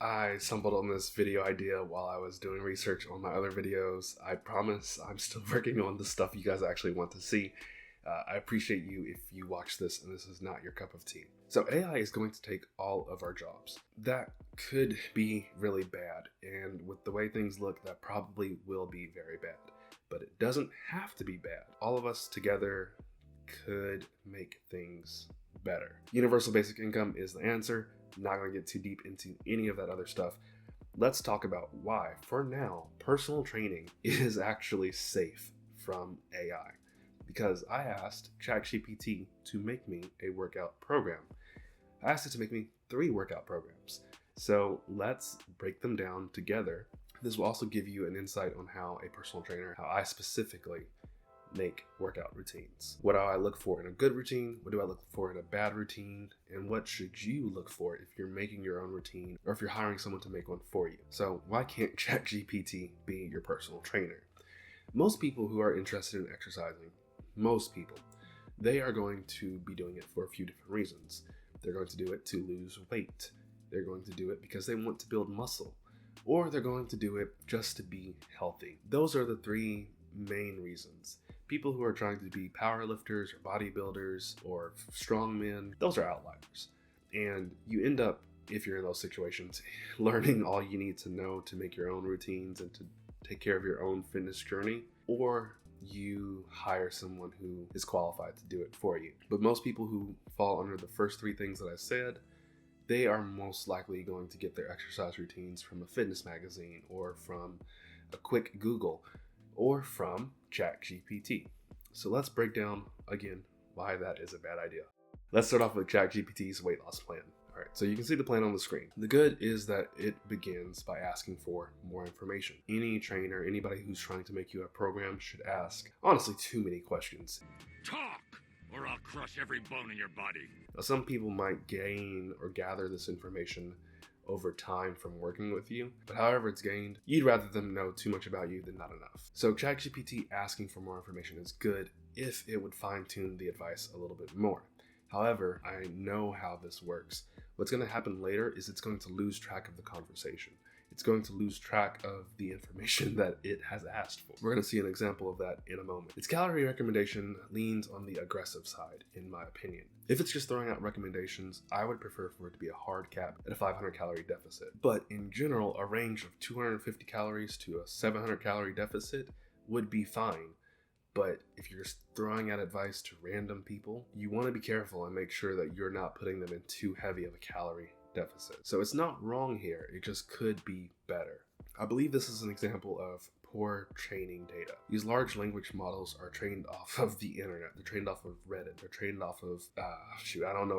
I stumbled on this video idea while I was doing research on my other videos. I promise I'm still working on the stuff you guys actually want to see. I appreciate you if you watch this and this is not your cup of tea. So AI is going to take all of our jobs. That could be really bad, and with the way things look, that probably will be very bad. But it doesn't have to be bad. All of us together could make things better. Universal basic income is the answer. I'm not going to get too deep into any of that other stuff. Let's talk about why, for now, personal training is actually safe from AI. Because I asked ChatGPT to make me a workout program. I asked it to make me 3 workout programs. So let's break them down together. This will also give you an insight on how a personal trainer, how I specifically make workout routines. What do I look for in a good routine? What do I look for in a bad routine? And what should you look for if you're making your own routine or if you're hiring someone to make one for you? So why can't ChatGPT be your personal trainer? Most people who are interested in exercising, most people, they are going to be doing it for a few different reasons. They're going to do it to lose weight. They're going to do it because they want to build muscle. Or they're going to do it just to be healthy. Those are the 3 main reasons. People who are trying to be powerlifters or bodybuilders or strongmen, those are outliers. And you end up, if you're in those situations, learning all you need to know to make your own routines and to take care of your own fitness journey, or you hire someone who is qualified to do it for you. But most people who fall under the first 3 things that I said, they are most likely going to get their exercise routines from a fitness magazine or from a quick Google or from ChatGPT. So let's break down again why that is a bad idea. Let's start off with ChatGPT's weight loss plan. All right, so you can see the plan on the screen. The good is that it begins by asking for more information. Any trainer, anybody who's trying to make you a program should ask, honestly, too many questions. Talk, or I'll crush every bone in your body. Now, some people might gain or gather this information over time from working with you, but however it's gained, you'd rather them know too much about you than not enough. So ChatGPT asking for more information is good if it would fine-tune the advice a little bit more. However, I know how this works. What's going to happen later is it's going to lose track of the conversation. It's going to lose track of the information that it has asked for. We're going to see an example of that in a moment. Its calorie recommendation leans on the aggressive side, in my opinion. If it's just throwing out recommendations, I would prefer for it to be a hard cap at a 500 calorie deficit. But in general, a range of 250 calories to a 700 calorie deficit would be fine. But if you're just throwing out advice to random people, you want to be careful and make sure that you're not putting them in too heavy of a calorie deficit. So it's not wrong here, it just could be better. I believe this is an example of poor training data. These large language models are trained off of the internet. They're trained off of Reddit. They're trained off of,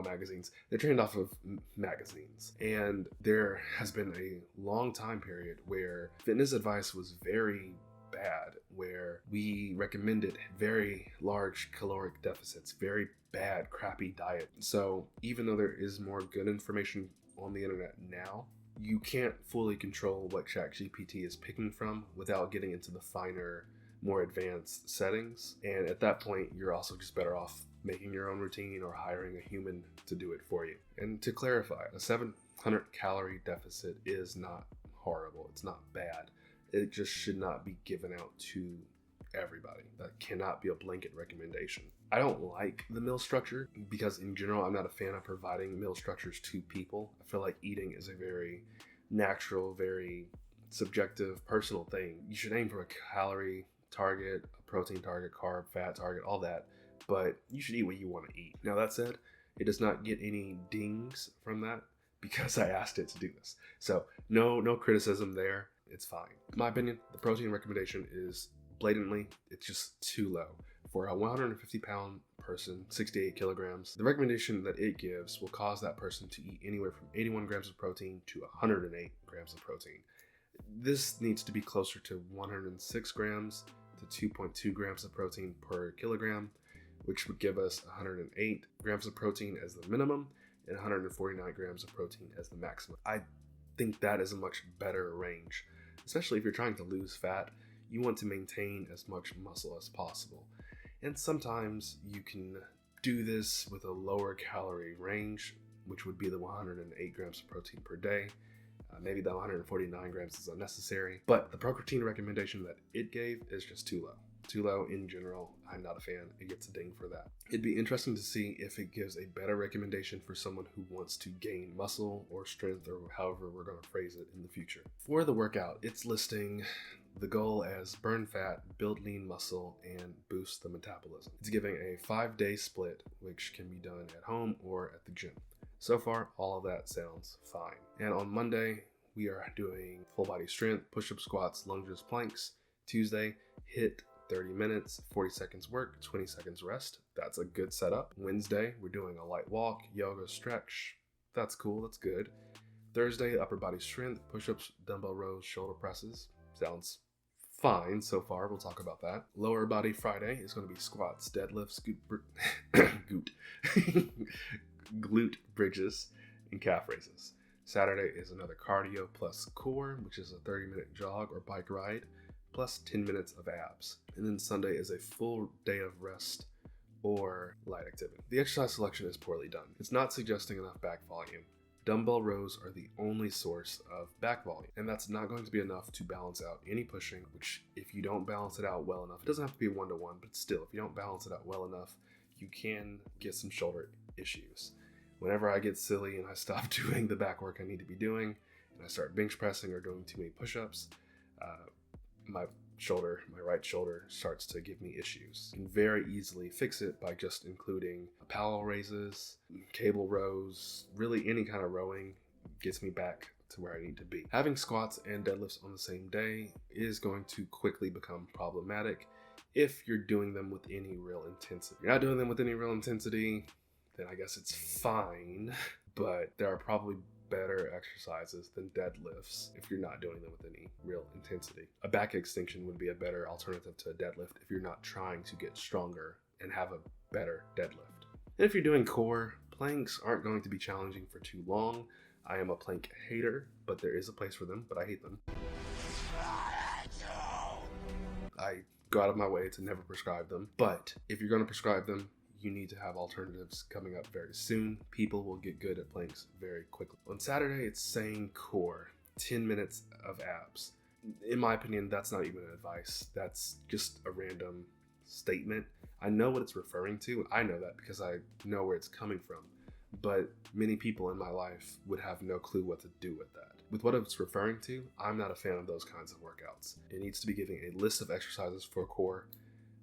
magazines. They're trained off of magazines. And there has been a long time period where fitness advice was very bad, where we recommended very large caloric deficits, very bad, crappy diet. So even though there is more good information on the internet now, you can't fully control what ChatGPT is picking from without getting into the finer, more advanced settings. And at that point, you're also just better off making your own routine or hiring a human to do it for you. And to clarify, a 700 calorie deficit is not horrible. It's not bad. It just should not be given out to everybody. That cannot be a blanket recommendation. I don't like the meal structure because in general, I'm not a fan of providing meal structures to people. I feel like eating is a very natural, very subjective, personal thing. You should aim for a calorie target, a protein target, carb, fat target, all that, but you should eat what you want to eat. Now that said, it does not get any dings from that because I asked it to do this. So no criticism there. It's fine. In my opinion, the protein recommendation is blatantly, it's just too low. For a 150 pound person, 68 kilograms, the recommendation that it gives will cause that person to eat anywhere from 81 grams of protein to 108 grams of protein. This needs to be closer to 106 grams to 2.2 grams of protein per kilogram, which would give us 108 grams of protein as the minimum and 149 grams of protein as the maximum. I think that is a much better range, especially if you're trying to lose fat. You want to maintain as much muscle as possible. And sometimes you can do this with a lower calorie range, which would be the 108 grams of protein per day. Maybe the 149 grams is unnecessary, but the protein recommendation that it gave is just too low. Too low in general. I'm not a fan. It gets a ding for that. It'd be interesting to see if it gives a better recommendation for someone who wants to gain muscle or strength, or however we're going to phrase it in the future. For the workout, it's listing the goal as burn fat, build lean muscle, and boost the metabolism. It's giving a 5-day split, which can be done at home or at the gym. So far, all of that sounds fine. And on Monday, we are doing full body strength, push-ups, squats, lunges, planks. Tuesday, HIIT, 30 minutes, 40 seconds work, 20 seconds rest. That's a good setup. Wednesday, we're doing a light walk, yoga, stretch. That's cool, that's good. Thursday, upper body strength, push-ups, dumbbell rows, shoulder presses. Sounds fine so far, we'll talk about that. Lower body Friday is going to be squats, deadlifts, glute bridges, and calf raises. Saturday is another cardio plus core, which is a 30-minute jog or bike ride, plus 10 minutes of abs. And then Sunday is a full day of rest or light activity. The exercise selection is poorly done. It's not suggesting enough back volume. Dumbbell rows are the only source of back volume, and that's not going to be enough to balance out any pushing, which if you don't balance it out well enough, it doesn't have to be 1-to-1, but still, if you don't balance it out well enough, you can get some shoulder issues. Whenever I get silly and I stop doing the back work I need to be doing, and I start bench pressing or doing too many push-ups, my right shoulder starts to give me issues. You can very easily fix it by just including parallel raises, cable rows, really any kind of rowing gets me back to where I need to be. Having squats and deadlifts on the same day is going to quickly become problematic if you're doing them with any real intensity. If you're not doing them with any real intensity, then I guess it's fine, but there are probably better exercises than deadlifts if you're not doing them with any real intensity. A back extension would be a better alternative to a deadlift if you're not trying to get stronger and have a better deadlift. And if you're doing core, planks aren't going to be challenging for too long. I am a plank hater, but there is a place for them, but I hate them. I go out of my way to never prescribe them, but if you're going to prescribe them, you need to have alternatives coming up very soon. People will get good at planks very quickly. On Saturday, it's saying core, 10 minutes of abs. In my opinion, that's not even advice. That's just a random statement. I know what it's referring to. I know that because I know where it's coming from. But many people in my life would have no clue what to do with that. With what it's referring to, I'm not a fan of those kinds of workouts. It needs to be giving a list of exercises for core,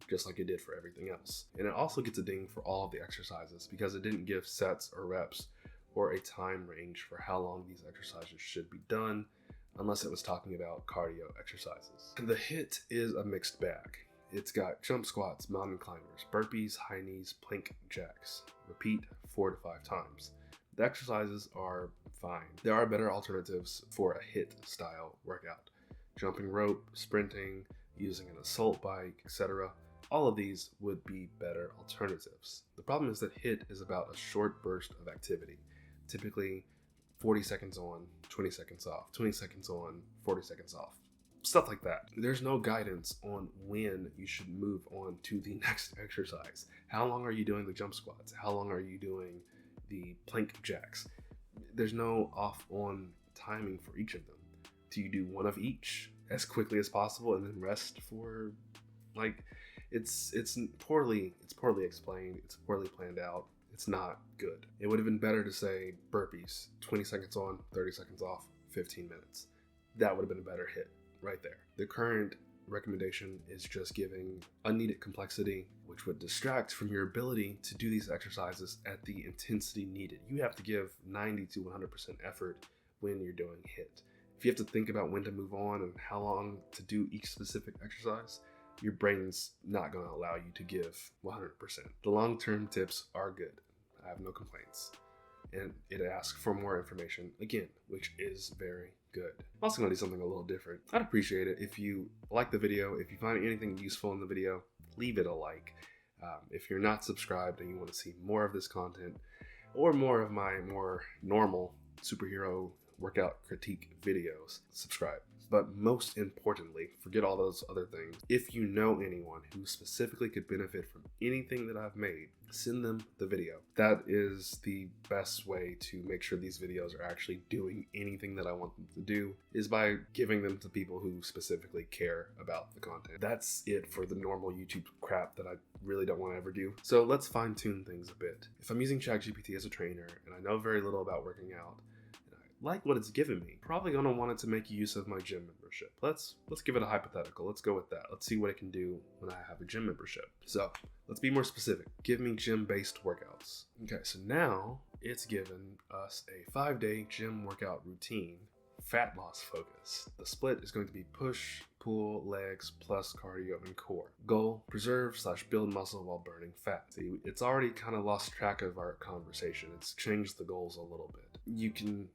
just like it did for everything else. And it also gets a ding for all of the exercises because it didn't give sets or reps or a time range for how long these exercises should be done, unless it was talking about cardio exercises. And the HIIT is a mixed bag. It's got jump squats, mountain climbers, burpees, high knees, plank jacks. Repeat 4 to 5 times. The exercises are fine. There are better alternatives for a HIIT style workout. Jumping rope, sprinting, using an assault bike, etc. All of these would be better alternatives. The problem is that HIIT is about a short burst of activity, typically 40 seconds on, 20 seconds off, 20 seconds on, 40 seconds off, stuff like that. There's no guidance on when you should move on to the next exercise. How long are you doing the jump squats? How long are you doing the plank jacks? There's no off-on timing for each of them. Do you do one of each as quickly as possible and then rest for it's poorly explained, it's poorly planned out, it's not good. It would have been better to say burpees, 20 seconds on, 30 seconds off, 15 minutes. That would have been a better HIIT right there. The current recommendation is just giving unneeded complexity, which would distract from your ability to do these exercises at the intensity needed. You have to give 90 to 100% effort when you're doing HIIT. If you have to think about when to move on and how long to do each specific exercise, your brain's not going to allow you to give 100%. The long-term tips are good. I have no complaints. And it asks for more information, again, which is very good. I'm also going to do something a little different. I'd appreciate it if you like the video. If you find anything useful in the video, leave it a like. If you're not subscribed and you want to see more of this content or more of my more normal superhero workout critique videos, subscribe. But most importantly, forget all those other things. If you know anyone who specifically could benefit from anything that I've made, send them the video. That is the best way to make sure these videos are actually doing anything that I want them to do, is by giving them to people who specifically care about the content. That's it for the normal YouTube crap that I really don't want to ever do. So let's fine tune things a bit. If I'm using ChatGPT as a trainer and I know very little about working out, like what it's given me, probably gonna want it to make use of my gym membership. Let's give it a hypothetical. Let's go with that. Let's see what it can do when I have a gym membership. So let's be more specific. Give me gym-based workouts. Okay, so now it's given us a 5-day gym workout routine, fat loss focus. The split is going to be push, pull, legs, plus cardio and core. Goal, preserve/build muscle while burning fat. See, it's already kind of lost track of our conversation. It's changed the goals a little bit. You can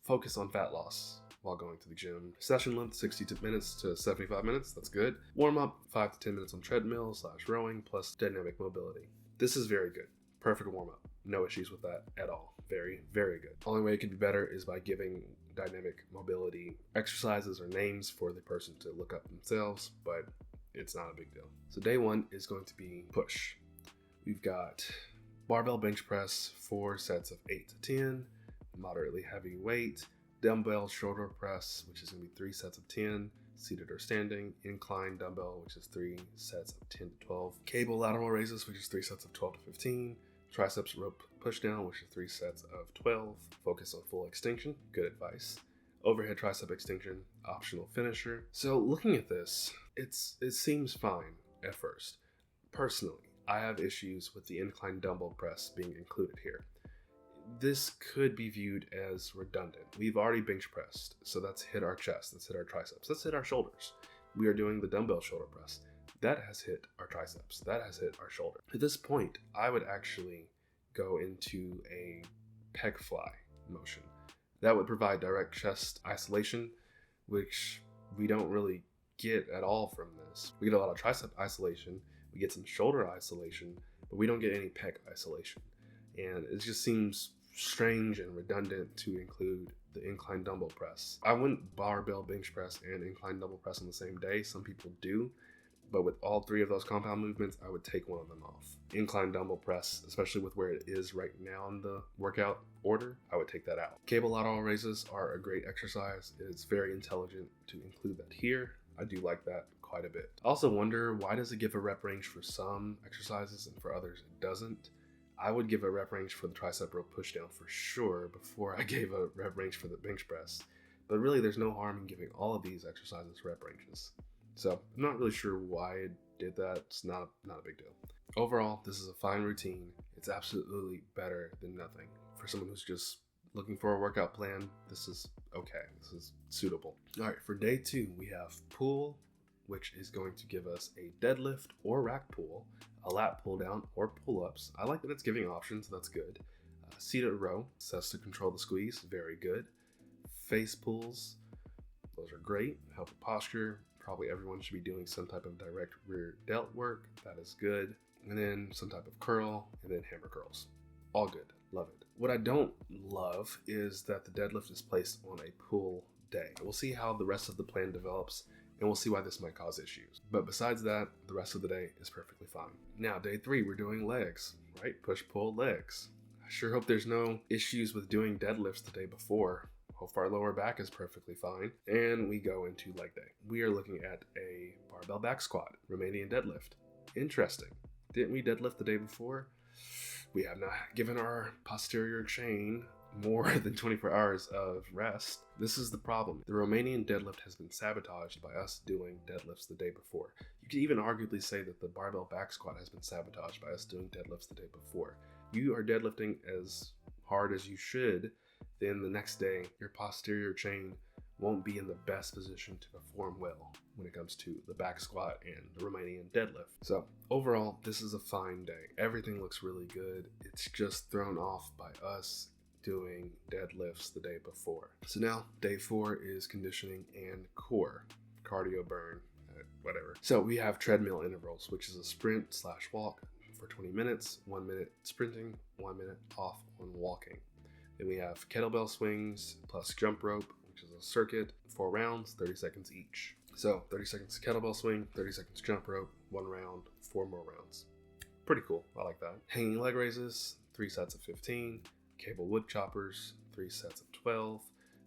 focus on fat loss while going to the gym. Session length 60 minutes to 75 minutes. That's good. Warm up 5 to 10 minutes on treadmill/rowing plus dynamic mobility. This is very good. Perfect warm up. No issues with that at all. Very, very good. Only way it could be better is by giving dynamic mobility exercises or names for the person to look up themselves, but it's not a big deal. So day 1 is going to be push. We've got barbell bench press, 4 sets of 8 to 10. Moderately heavy weight, dumbbell shoulder press, which is going to be 3 sets of 10, seated or standing, incline dumbbell, which is 3 sets of 10 to 12, cable lateral raises, which is 3 sets of 12 to 15, triceps rope push down, which is 3 sets of 12, focus on full extension, good advice, overhead tricep extension, optional finisher. So looking at this, it seems fine at first. Personally, I have issues with the incline dumbbell press being included here. This could be viewed as redundant. We've already bench pressed, so that's hit our chest, that's hit our triceps, that's hit our shoulders. We are doing the dumbbell shoulder press. That has hit our triceps, that has hit our shoulder. At this point, I would actually go into a pec fly motion. That would provide direct chest isolation, which we don't really get at all from this. We get a lot of tricep isolation, we get some shoulder isolation, but we don't get any pec isolation. And it just seems strange and redundant to include the incline dumbbell press. I wouldn't barbell bench press and incline dumbbell press on the same day. Some people do, but with all 3 of those compound movements, I would take one of them off. Incline dumbbell press, especially with where it is right now in the workout order, I would take that out. Cable lateral raises are a great exercise. It's very intelligent to include that here. I do like that quite a bit. I also wonder, why does it give a rep range for some exercises and for others it doesn't? I would give a rep range for the tricep rope pushdown for sure before I gave a rep range for the bench press. But really, there's no harm in giving all of these exercises rep ranges. So I'm not really sure why it did that. It's not a big deal. Overall, this is a fine routine. It's absolutely better than nothing. For someone who's just looking for a workout plan, this is okay. This is suitable. All right, for day 2, we have pull, which is going to give us a deadlift or rack pull, a lat pull down or pull-ups. I like that it's giving options, so that's good. Seated row, says to control the squeeze, very good. Face pulls, those are great, help with posture. Probably everyone should be doing some type of direct rear delt work, that is good. And then some type of curl, and then hammer curls. All good, love it. What I don't love is that the deadlift is placed on a pull day. We'll see how the rest of the plan develops, and we'll see why this might cause issues. But besides that, the rest of the day is perfectly fine. Now, day 3, we're doing legs, right? Push, pull, legs. I sure hope there's no issues with doing deadlifts the day before. Hope our lower back is perfectly fine. And we go into leg day. We are looking at a barbell back squat, Romanian deadlift. Interesting. Didn't we deadlift the day before? We have not given our posterior chain more than 24 hours of rest. This is the problem. The Romanian deadlift has been sabotaged by us doing deadlifts the day before. You could even arguably say that the barbell back squat has been sabotaged by us doing deadlifts the day before. You are deadlifting as hard as you should, then the next day your posterior chain won't be in the best position to perform well when it comes to the back squat and the Romanian deadlift. So overall, this is a fine day. Everything looks really good. It's just thrown off by us doing deadlifts the day before. So now day 4 is conditioning and core, cardio burn, whatever. So we have treadmill intervals, which is a sprint/walk for 20 minutes, 1 minute sprinting, 1 minute off on walking. Then we have kettlebell swings plus jump rope, which is a circuit, 4 rounds, 30 seconds each. So 30 seconds kettlebell swing, 30 seconds jump rope, 1 round, 4 more rounds. Pretty cool. I like that. Hanging leg raises, 3 sets of 15. Cable wood choppers, 3 sets of 12.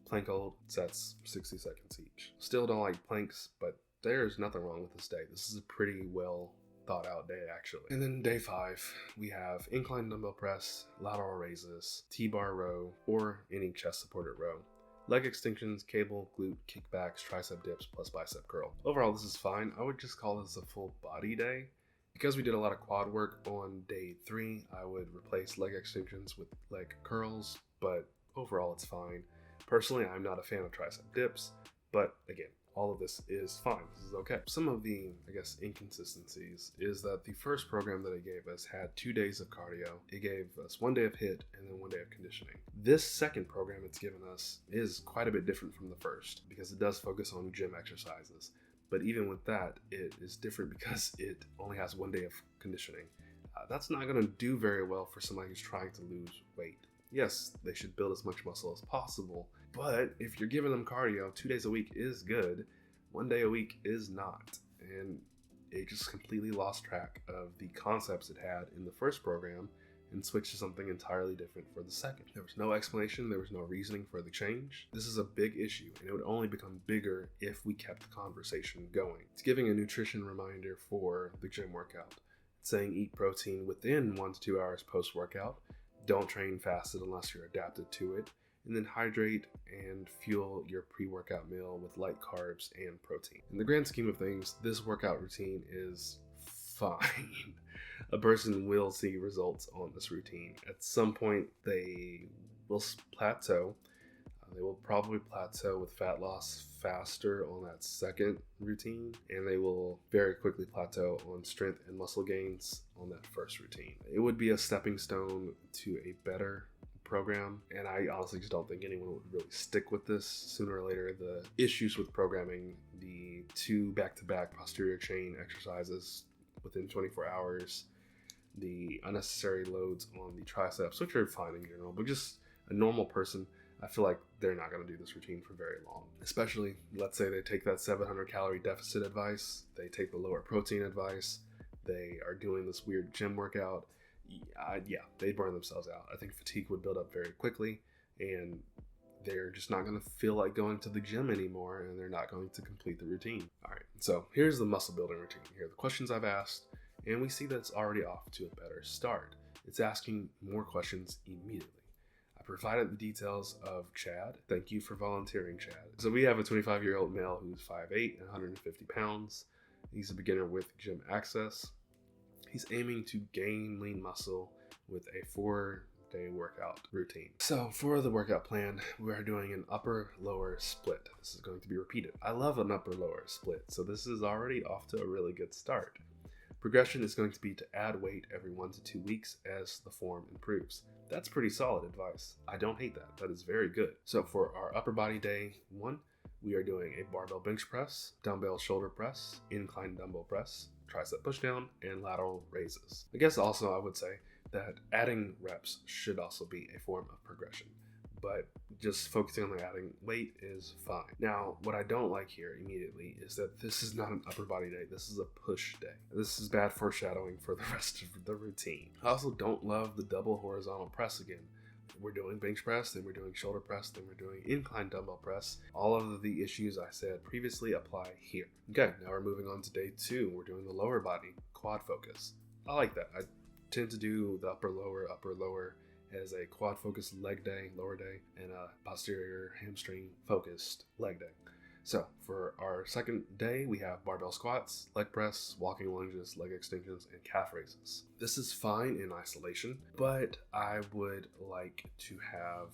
Plank hold sets, 60 seconds each. Still don't like planks, but there's nothing wrong with this day. This is a pretty well thought out day, actually. And then day 5, we have incline dumbbell press, lateral raises, T-bar row, or any chest supported row. Leg extensions, cable, glute, kickbacks, tricep dips, plus bicep curl. Overall, this is fine. I would just call this a full body day. Because we did a lot of quad work on day 3, I would replace leg extensions with leg curls, but overall it's fine. Personally, I'm not a fan of tricep dips, but again, all of this is fine. This is okay. Some of the, inconsistencies is that the first program that it gave us had 2 days of cardio. It gave us 1 day of HIIT and then 1 day of conditioning. This second program it's given us is quite a bit different from the first because it does focus on gym exercises. But even with that, it is different because it only has 1 day of conditioning. That's not going to do very well for somebody who's trying to lose weight. Yes, they should build as much muscle as possible, but if you're giving them cardio, 2 days a week is good, 1 day a week is not. And it just completely lost track of the concepts it had in the first program and switched to something entirely different for the second. There was no explanation, there was no reasoning for the change. This is a big issue, and it would only become bigger if we kept the conversation going. It's giving a nutrition reminder for the gym workout. It's saying eat protein within 1 to 2 hours post-workout. Don't train fasted unless you're adapted to it. And then hydrate and fuel your pre-workout meal with light carbs and protein. In the grand scheme of things, this workout routine is fine. A person will see results on this routine. At some point, they will plateau. They will probably plateau with fat loss faster on that second routine, and they will very quickly plateau on strength and muscle gains on that first routine. It would be a stepping stone to a better program, and I honestly just don't think anyone would really stick with this. Sooner or later, the issues with programming the 2 back-to-back posterior chain exercises within 24 hours, the unnecessary loads on the triceps, which are fine in general, but just a normal person, I feel like they're not going to do this routine for very long. Especially, let's say they take that 700 calorie deficit advice, they take the lower protein advice, they are doing this weird gym workout. Yeah, they burn themselves out. I think fatigue would build up very quickly, and they're just not going to feel like going to the gym anymore, and they're not going to complete the routine. All right, so here's the muscle building routine. Here are the questions I've asked, and we see that it's already off to a better start. It's asking more questions immediately. I provided the details of Chad. Thank you for volunteering, Chad. So we have a 25-year-old male who's 5'8" and 150 pounds. He's a beginner with gym access. He's aiming to gain lean muscle with a 4-day workout routine. So for the workout plan, we are doing an upper-lower split. This is going to be repeated. I love an upper-lower split, so this is already off to a really good start. Progression is going to be to add weight every 1 to 2 weeks as the form improves. That's pretty solid advice. I don't hate that. That is very good. So for our upper body day 1, we are doing a barbell bench press, dumbbell shoulder press, incline dumbbell press, tricep pushdown, and lateral raises. I guess also I would say that adding reps should also be a form of progression, but just focusing on the adding weight is fine. Now, what I don't like here immediately is that this is not an upper body day. This is a push day. This is bad foreshadowing for the rest of the routine. I also don't love the double horizontal press again. We're doing bench press, then we're doing shoulder press, then we're doing incline dumbbell press. All of the issues I said previously apply here. Okay, now we're moving on to day 2. We're doing the lower body, quad focus. I like that. I tend to do the upper lower as a quad focused leg day, lower day, and a posterior hamstring focused leg day. So for our second day, we have barbell squats, leg press, walking lunges, leg extensions, and calf raises. This is fine in isolation, but I would like to have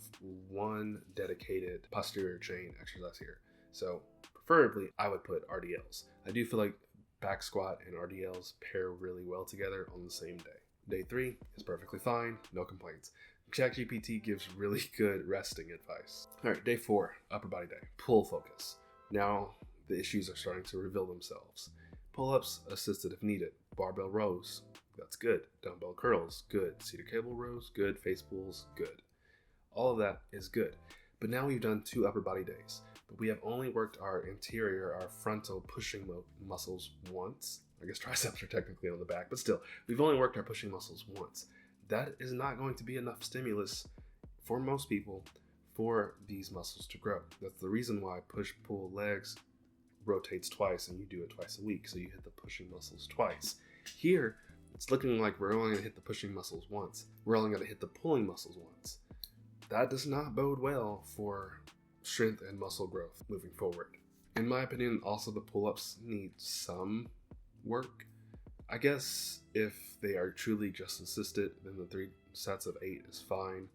1 dedicated posterior chain exercise here. So preferably, I would put RDLs. I do feel like back squat and RDLs pair really well together on the same day. Day 3 is perfectly fine, no complaints. ChatGPT gives really good resting advice. All right, day 4, upper body day, pull focus. Now the issues are starting to reveal themselves. Pull-ups assisted if needed. Barbell rows, that's good. Dumbbell curls, good. Cedar cable rows, good. Face pulls, good. All of that is good. But now we've done 2 upper body days. but we have only worked our anterior, our frontal pushing muscles once. I guess triceps are technically on the back, but still, we've only worked our pushing muscles once. That is not going to be enough stimulus for most people for these muscles to grow. That's the reason why push-pull legs rotates twice and you do it twice a week, so you hit the pushing muscles twice. Here, it's looking like we're only going to hit the pushing muscles once. We're only going to hit the pulling muscles once. That does not bode well for strength and muscle growth moving forward. In my opinion, also the pull-ups need some work. I guess if they are truly just assisted, then the 3 sets of 8 is fine.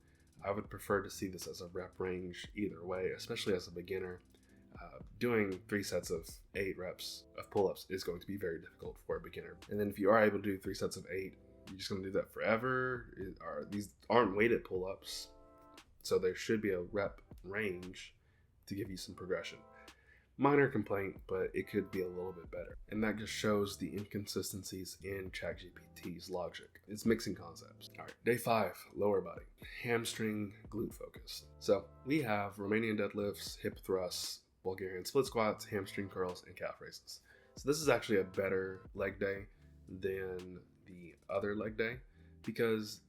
I would prefer to see this as a rep range either way, especially as a beginner. Doing 3 sets of 8 reps of pull-ups is going to be very difficult for a beginner. And then if you are able to do 3 sets of 8, you're just going to do that forever. These aren't weighted pull-ups, so there should be a rep range to give you some progression. Minor complaint, but it could be a little bit better. And that just shows the inconsistencies in ChatGPT's logic. It's mixing concepts. All right, day 5, lower body. Hamstring, glute focus. So we have Romanian deadlifts, hip thrusts, Bulgarian split squats, hamstring curls, and calf raises. So this is actually a better leg day than the other leg day, because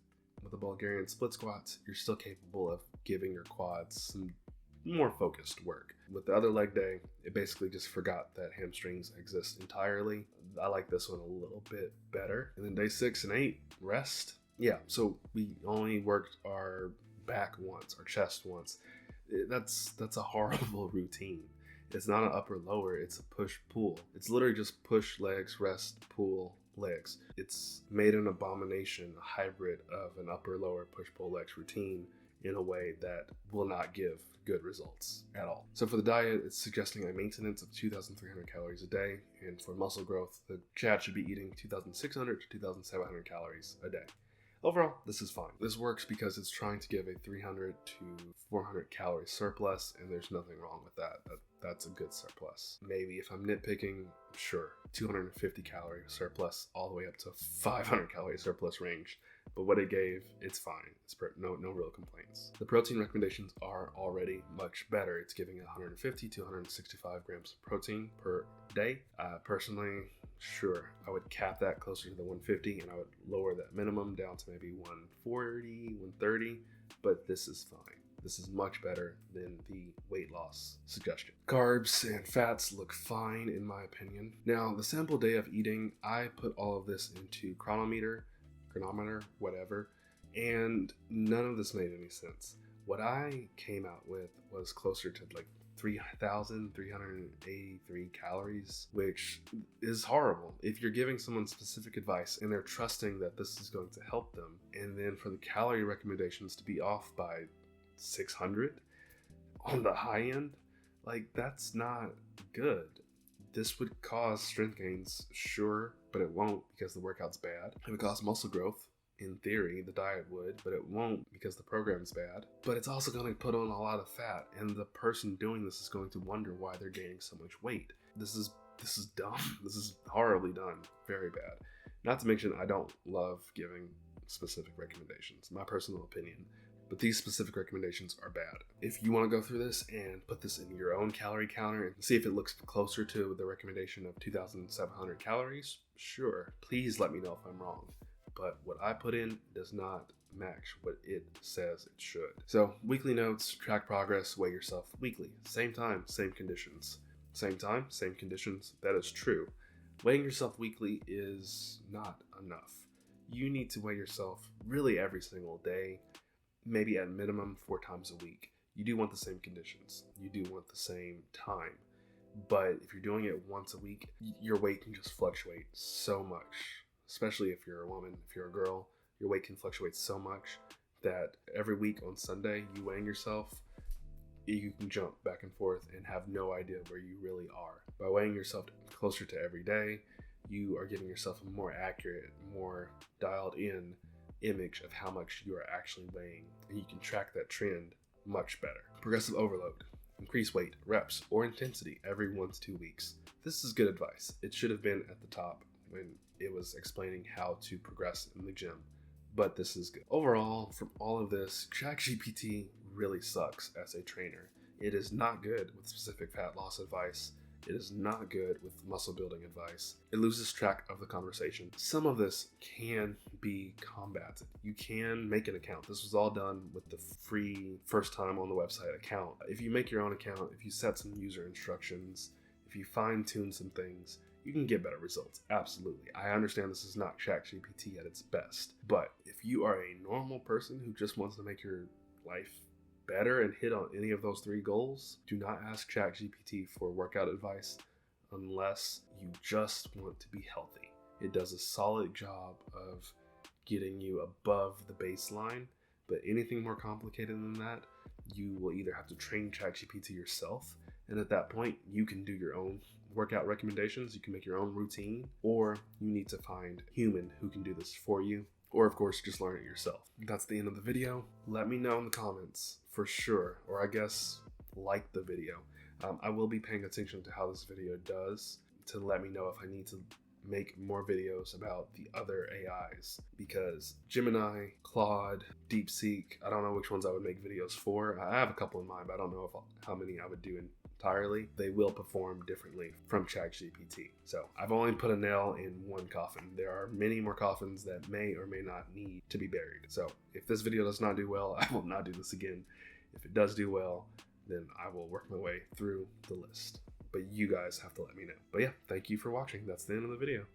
with the Bulgarian split squats, you're still capable of giving your quads some more focused work. With the other leg day, it basically just forgot that hamstrings exist entirely. I like this one a little bit better. And then day 6 and 8, rest. Yeah, so we only worked our back once, our chest once. That's a horrible routine. It's not an upper lower, it's a push pull. It's literally just push legs, rest, pull legs. It's made an abomination, a hybrid of an upper lower push pull legs routine in a way that will not give good results at all. So for the diet, it's suggesting a maintenance of 2,300 calories a day, and for muscle growth, the Chad should be eating 2,600 to 2,700 calories a day. Overall, this is fine. This works because it's trying to give a 300 to 400 calorie surplus, and there's nothing wrong with that. That's a good surplus. Maybe if I'm nitpicking, sure, 250 calorie surplus all the way up to 500 calorie surplus range. But what it gave, it's fine. It's no real complaints. The protein recommendations are already much better. It's giving 150 to 165 grams of protein per day. Personally, sure, I would cap that closer to the 150, and I would lower that minimum down to maybe 140, 130, but this is fine. This is much better than the weight loss suggestion. Carbs and fats look fine in my opinion. Now, the sample day of eating, I put all of this into chronometer, whatever, and none of this made any sense. What I came out with was closer to like 3,383 calories, which is horrible. If you're giving someone specific advice and they're trusting that this is going to help them, and then for the calorie recommendations to be off by 600 on the high end, like that's not good. This would cause strength gains, sure, but it won't because the workout's bad. It would cause muscle growth. In theory, the diet would, but it won't because the program's bad. But it's also going to put on a lot of fat, and the person doing this is going to wonder why they're gaining so much weight. This is dumb. This is horribly done. Very bad. Not to mention, I don't love giving specific recommendations. My personal opinion. But these specific recommendations are bad. If you want to go through this and put this in your own calorie counter and see if it looks closer to the recommendation of 2,700 calories, sure, please let me know if I'm wrong. But what I put in does not match what it says it should. So weekly notes, track progress, weigh yourself weekly. Same time, same conditions. Same time, same conditions. That is true. Weighing yourself weekly is not enough. You need to weigh yourself really every single day, maybe at minimum 4 times a week. You do want the same conditions. You do want the same time. But if you're doing it once a week, your weight can just fluctuate so much. Especially if you're a woman, if you're a girl, your weight can fluctuate so much that every week on Sunday, you weighing yourself, you can jump back and forth and have no idea where you really are. By weighing yourself closer to every day, you are giving yourself a more accurate, more dialed in image of how much you are actually weighing, and you can track that trend much better. Progressive overload. Increase weight, reps, or intensity every 1 to 2 weeks. This is good advice. It should have been at the top when it was explaining how to progress in the gym, but this is good. Overall, from all of this, ChatGPT really sucks as a trainer. It is not good with specific fat loss advice. It is not good with muscle building advice. It loses track of the conversation. Some of this can be combated. You can make an account. This was all done with the free first time on the website account. If you make your own account, if you set some user instructions, if you fine tune some things, you can get better results. Absolutely. I understand this is not ChatGPT at its best, but if you are a normal person who just wants to make your life better and hit on any of those 3 goals, do not ask ChatGPT for workout advice unless you just want to be healthy. It does a solid job of getting you above the baseline, but anything more complicated than that, you will either have to train ChatGPT yourself, and at that point, you can do your own workout recommendations, you can make your own routine, or you need to find a human who can do this for you, or of course, just learn it yourself. That's the end of the video. Let me know in the comments for sure, or I guess like the video. I will be paying attention to how this video does to let me know if I need to make more videos about the other AIs, because Gemini, Claude, DeepSeek, I don't know which ones I would make videos for. I have a couple in mind, but I don't know how many I would do entirely. They will perform differently from ChatGPT. So I've only put a nail in one coffin. There are many more coffins that may or may not need to be buried. So if this video does not do well, I will not do this again. If it does do well, then I will work my way through the list. But you guys have to let me know. But yeah, thank you for watching. That's the end of the video.